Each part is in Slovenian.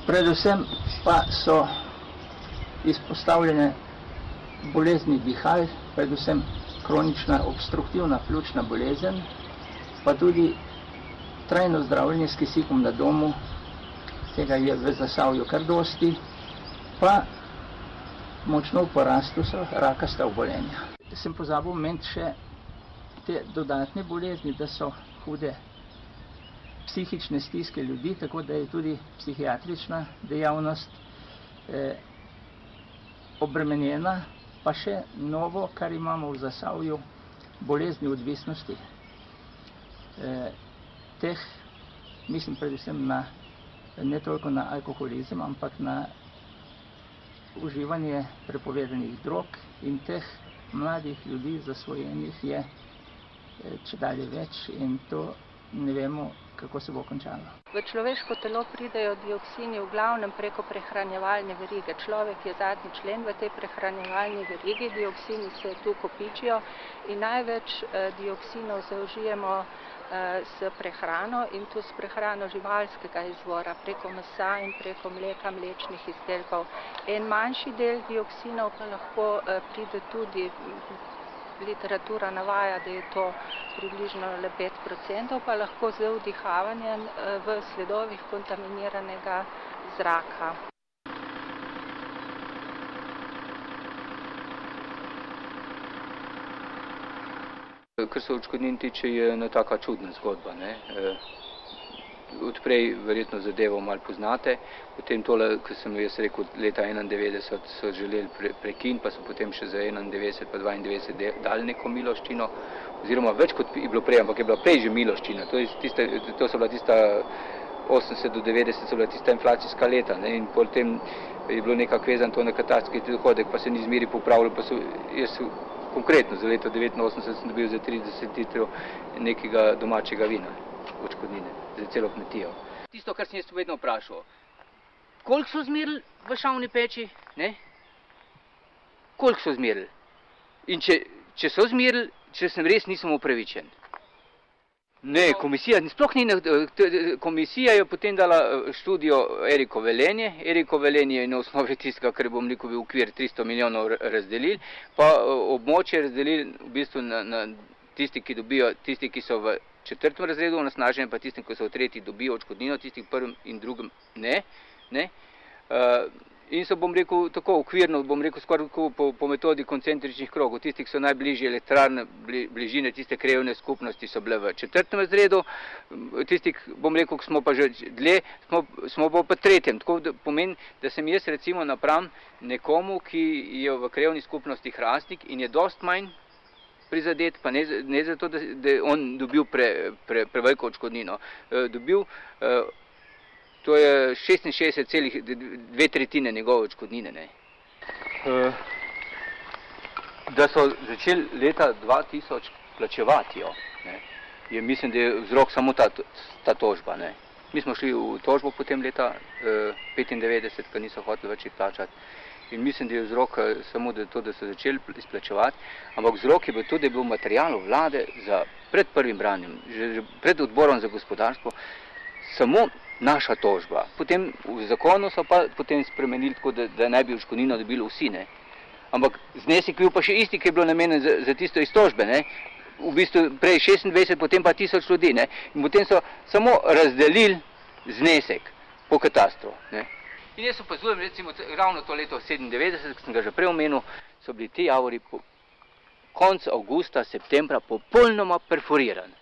Predvsem pa so izpostavljene bolezni dihal, predvsem kronična obstruktivna pljučna bolezen, pa tudi trajno zdravljenje s kisikom na domu, tega je v Zasavju kar dosti, pa močno v porastu so rakasta obolenja. Sem pozabil omeniti še te dodatne bolezni, da so hude psihične stiske ljudi, tako da je tudi psihiatrična dejavnost obremenjena, pa še novo, kar imamo v Zasavju, bolezni odvisnosti. Teh, mislim predvsem na, ne toliko na alkoholizem, ampak na uživanje prepovedanih drog, in teh mladih ljudi zasvojenih je čedalje več, in to ne vemo, kako se bo končalo. V človeško telo pridejo dioksini v glavnem preko prehranjevalne verige. Človek je zadnji člen v tej prehranjevalni verigi, dioksini se tu kopičijo in največ dioksinov zaužijemo s prehrano, in tu s prehrano živalskega izvora, preko mesa in preko mleka, mlečnih izdelkov. En manjši del dioksinov pa lahko pride tudi, literatura navaja, da je to približno le 5%, pa lahko z vdihavanjem v sledovih kontaminiranega zraka. Kar se odškodnin tiče, je ena taka čudna zgodba, ne. Odprej verjetno zadevo malo poznate, potem tole, ko sem jaz rekel, leta 91 so želeli prekiniti, pa so potem še za 91 pa 92 dali neko miloščino, oziroma več kot je bilo prej, ampak je bila prej že miloščina. To so bila tista 80 do 90 so bila tista inflacijska leta, ne, in potem je bilo nekako vezano to na katastarski dohodek, pa se ni zmeri popravilo, pa so jaz konkretno za leto 89 sem dobil za 30 litrov nekega domačega vina, odškodnine, za celo kmetijo. Tisto, kar sem jaz vedno vprašal, koliko so zmerili v šavni peči, ne? Koliko so zmerili? In če so zmerili, če sem res nisem upravičen. Ne, komisija, sploh ni, komisija je potem dala študijo Eriko Velenje. Eriko Velenje je na osnovi tistega, kar bom rekel, v okvir 300 milijonov razdelili, pa območje razdelili v bistvu na tisti, ki so v 4. razredu onesnaženje, pa tistim, ki so v 3. dobijo odškodnino, tistim 1. in 2. ne. In so, bom rekel, tako okvirno, bom rekel, skoraj po metodi koncentričnih krogov. Tisti, ki so najbližje elektrarne, bližine tiste krajevne skupnosti, so bile v 4. razredu, tisti, bom rekel, ki smo pa že dlje, smo pa v 3. Tako da pomeni, da sem jaz recimo napram nekomu, ki je v krajevni skupnosti Hrastnik in je dost manj prizadet, pa ne zato, da je on dobil preveliko odškodnino. Dobil, to je 66,2 njegove odškodnine, ne. Da so začeli leta 2000 plačevati jo, ne, je, mislim, da je vzrok samo ta tožba, ne. Mi smo šli v tožbo potem leta 95, ko niso hoteli več plačati. In mislim, da je vzrok samo to, da so začeli izplačevati, ampak vzrok je bil to, da je bil material vlade pred prvim branjem, že pred odborom za gospodarstvo, samo naša tožba. Potem v zakonu so pa potem spremenili tako, da naj bi odškodnino dobili vsi, ne. Ampak znesek je bil pa še isti, ki je bilo namenjen za tisto iz tožbe, ne. V bistvu prej 26, potem pa 1000 ljudi, ne. In potem so samo razdelili znesek po katastru, ne. In jaz opazujem, recimo, ravno to leto 97, ki sem ga že prej omenil, so bili ti javori konec avgusta, septembra popolnoma perforirani.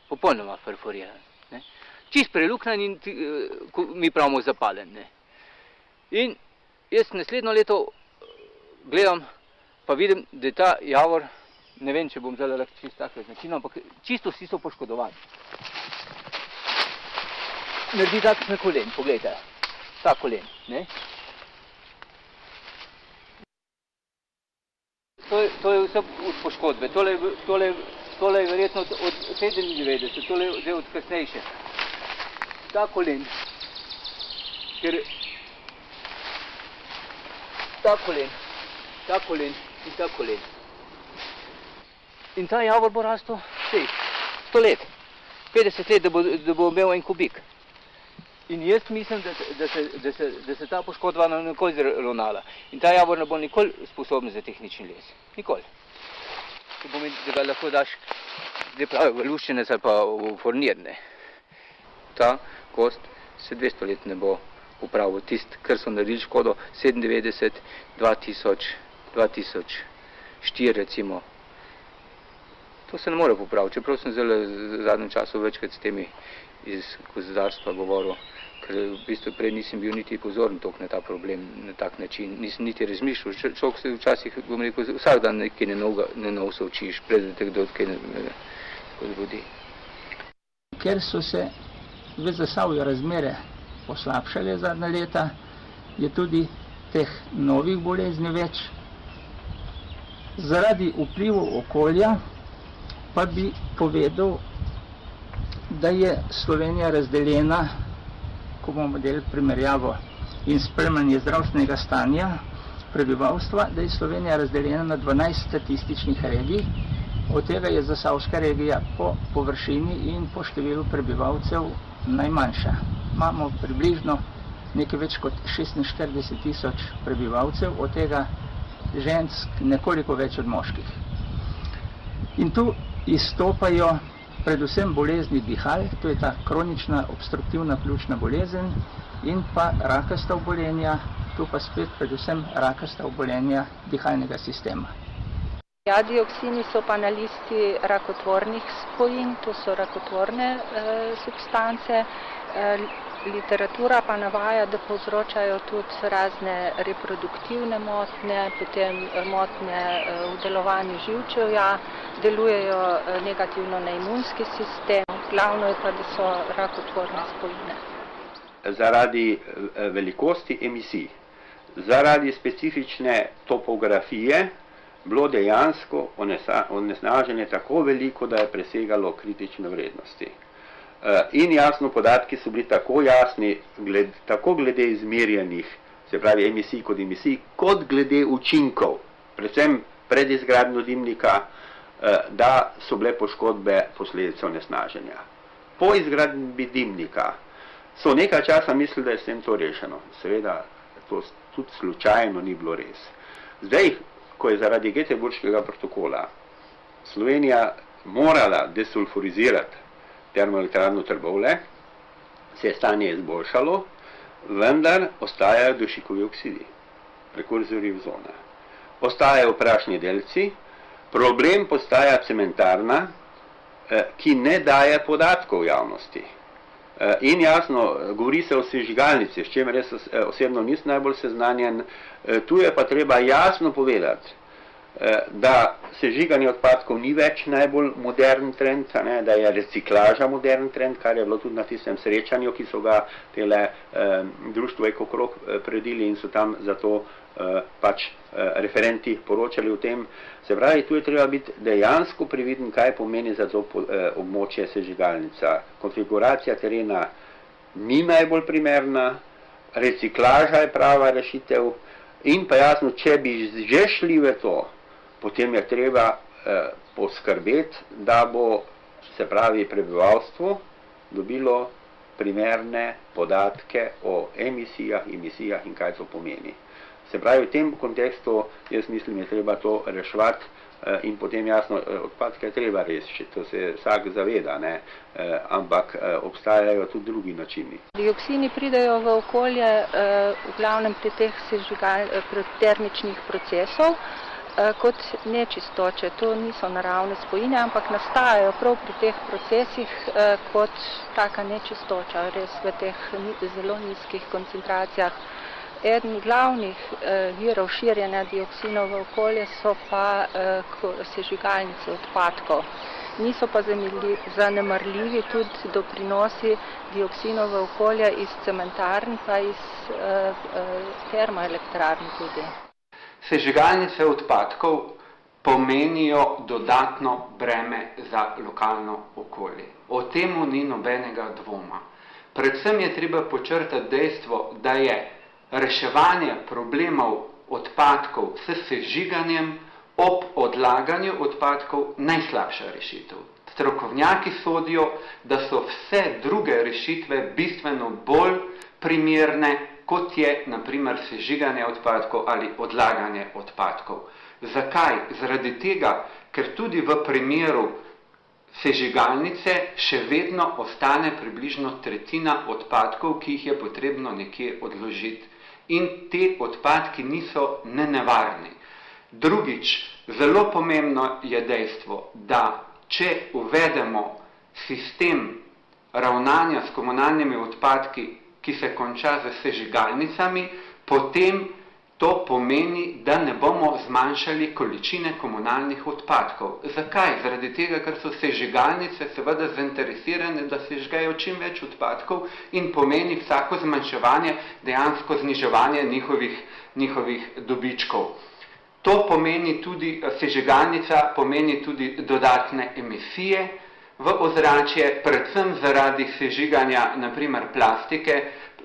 Ne. Čist preluknjen in mi pravimo zapalen, ne. In jaz naslednjo leto gledam, pa vidim, da je ta javor, ne vem, če bom zdaj lahko čist takve značino, ampak čisto vsi so poškodovani. Naredi tak na kolen, poglejte. Ta kolen, ne. To je vse od poškodbe, tole je verjetno od 97, tole je zdaj od kasnejše. Ta kolen, ker ta kolen in ta kolen. In ta javor bo rastel 100 let, 50 let, da bo imel en kubik. In jaz mislim, da se ta poškodba nikoli zravnala. In ta javor ne bo nikoli sposoben za tehnični les. Nikoli. To pomeni, da ga lahko daš, zdaj pravi, v luščenec ali pa v furnir, ne. Ta kost se 200 let ne bo upravil. Tisto, kar so naredili škodo 97, 2000, 2004 recimo. To se ne more popraviti, čeprav sem zelo v zadnjem času večkrat s temi iz gozdarstva govoril, ker v bistvu prej nisem bil niti pozoren toliko na ta problem, na tak način, nisem niti razmišljal. Človek se včasih, bom rekel, vsak dan nekaj nenov se učiš, pred te kdo kaj zgodi. Ker so se v Zasavju razmere poslabšale zadnja leta, je tudi teh novih bolezni več. Zaradi vplivov okolja pa bi povedal, da je Slovenija razdeljena, ko bomo delali primerjavo in spremljanje zdravstvenega stanja prebivalstva, da je Slovenija razdeljena na 12 statističnih regij, od tega je Zasavska regija po površini in po številu prebivalcev najmanjša. Imamo približno nekaj več kot 46 000 prebivalcev, od tega žensk nekoliko več od moških. In tu izstopajo predvsem bolezni dihal, to je ta kronična obstruktivna pljučna bolezen, in pa rakasta obolenja, tu pa spet predvsem rakasta obolenja dihalnega sistema. Ja, dioksini so pa na listi rakotvornih spojin, to so rakotvorne substance. Literatura pa navaja, da povzročajo tudi razne reproduktivne motnje, potem motnje v delovanju živčevja, delujejo negativno na imunski sistem, glavno je pa, da so rakotvorne spojine. Zaradi velikosti emisij, zaradi specifične topografije, bilo dejansko onesnaženje tako veliko, da je presegalo kritične vrednosti. In jasno, podatki so bili tako jasni, tako glede izmerjenih, se pravi emisij, kot glede učinkov, predvsem pred izgradnjo dimnika, da so bile poškodbe posledice onesnaženja. Po izgradnji dimnika so nekaj časa mislili, da je s tem to rešeno. Seveda, to tudi slučajno ni bilo res. Zdaj, ko je zaradi Göteborškega protokola Slovenija morala desulfurizirati termoelektrarno Trbovlje, se je stanje izboljšalo, vendar ostajajo dušikovi oksidi, prekurzorji ozona. Ostajajo prašni delci, problem postaja cementarna, ki ne daje podatkov javnosti. In jasno, govori se o sežigalnici, s čemer jaz osebno nisem najbolj seznanjen, tu je pa treba jasno povedati, da sežiganje odpadkov ni več najbolj modern trend, da je reciklaža modern trend, kar je bilo tudi na tistem srečanju, ki so ga tele društvo Ekokrog predili in so tam zato pač referenti poročali o tem. Se pravi, tu je treba biti dejansko previden, kaj pomeni za to območje sežigalnica. Konfiguracija terena ni najbolj primerna, reciklaža je prava rešitev in pa jasno, če bi že šli v to, potem je treba poskrbeti, da bo, se pravi, prebivalstvo dobilo primerne podatke o emisijah in kaj to pomeni. Se pravi, v tem kontekstu, jaz mislim, je treba to reševati in potem jasno, odpadke je treba rešiti, to se vsak zaveda, ampak obstajajo tudi drugi načini. Dioksini pridejo v okolje v glavnem pri teh termičnih procesov, kot nečistoče. To niso naravne spojine, ampak nastajajo prav pri teh procesih kot taka nečistoča, res v teh zelo nizkih koncentracijah. Eden glavnih virov širjenja dioksinov v okolje so pa sežigalnice odpadkov. Niso pa zanemarljivi tudi doprinosi dioksinov v okolje iz cementarn pa iz termoelektrarn tudi. Sežigalnice odpadkov pomenijo dodatno breme za lokalno okolje. O temu ni nobenega dvoma. Predvsem je treba počrtati dejstvo, da je reševanje problemov odpadkov s sežiganjem ob odlaganju odpadkov najslabša rešitev. strokovnjaki sodijo, da so vse druge rešitve bistveno bolj primerne, kot je na primer sežiganje odpadkov ali odlaganje odpadkov. Zakaj? Zaradi tega, ker tudi v primeru sežigalnice še vedno ostane približno tretjina odpadkov, ki jih je potrebno nekje odložiti. In te odpadki niso nenevarni. Drugič, zelo pomembno je dejstvo, da če uvedemo sistem ravnanja s komunalnimi odpadki, ki se konča z sežigalnicami, potem to pomeni, da ne bomo zmanjšali količine komunalnih odpadkov. Zakaj? Zaradi tega, ker so sežigalnice seveda zainteresirane, da sežgejo čim več odpadkov in pomeni vsako zmanjševanje dejansko zniževanje njihovih dobičkov. To pomeni tudi, sežigalnica pomeni tudi dodatne emisije v ozračje, predvsem zaradi sežiganja, na primer plastike,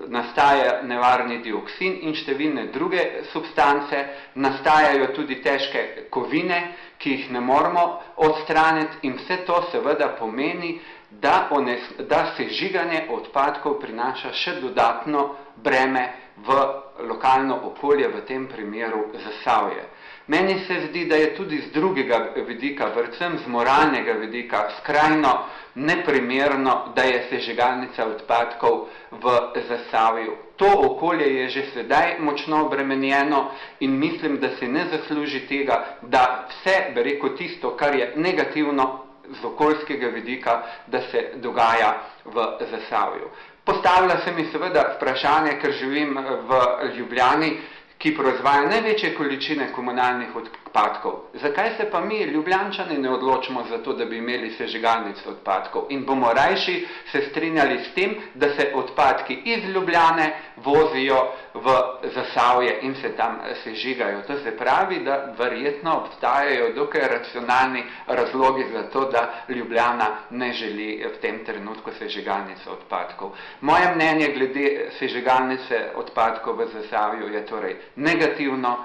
nastaja nevarni dioksin in številne druge substance, nastajajo tudi težke kovine, ki jih ne moremo odstraniti in vse to seveda pomeni, da sežiganje odpadkov prinaša še dodatno breme v lokalno okolje, v tem primeru Zasavje. Meni se zdi, da je tudi z drugega vidika, predvsem z moralnega vidika, skrajno neprimerno, da je sežigalnica odpadkov v Zasavju. To okolje je že sedaj močno obremenjeno in mislim, da se ne zasluži tega, da vse, bi rekel, tisto, kar je negativno z okoljskega vidika, da se dogaja v Zasavju. Postavlja se mi seveda vprašanje, ker živim v Ljubljani, ki proizvaja največje količine komunalnih odpadkov. Zakaj se pa mi, Ljubljančani, ne odločimo za to, da bi imeli sežigalnico odpadkov in bomo rajši se strinjali s tem, da se odpadki iz Ljubljane vozijo v Zasavje in se tam sežigajo. To se pravi, da verjetno obstajajo dokaj racionalni razlogi za to, da Ljubljana ne želi v tem trenutku sežigalnice odpadkov. Moje mnenje glede sežigalnice odpadkov v Zasavju je torej negativno.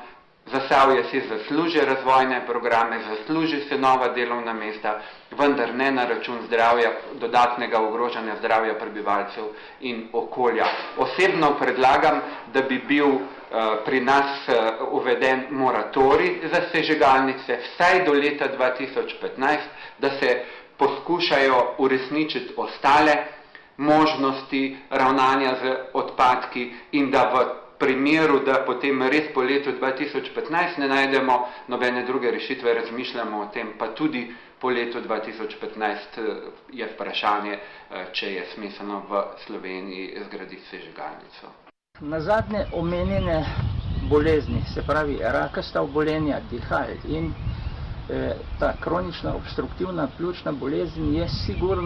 Zasavje si zasluži razvojne programe, zasluži se nova delovna mesta, vendar ne na račun zdravja, dodatnega ogrožanja zdravja prebivalcev in okolja. Osebno predlagam, da bi bil pri nas uveden moratorij za sežigalnice vsaj do leta 2015, da se poskušajo uresničiti ostale možnosti ravnanja z odpadki in da v primeru, da potem res po letu 2015 ne najdemo nobene druge rešitve, razmišljamo o tem, pa tudi po letu 2015 je vprašanje, če je smiselno v Sloveniji zgraditi sežigalnico. Nazadnje omenjene bolezni, se pravi rakasta obolenja, dihal in ta kronična obstruktivna pljučna bolezen je sigurno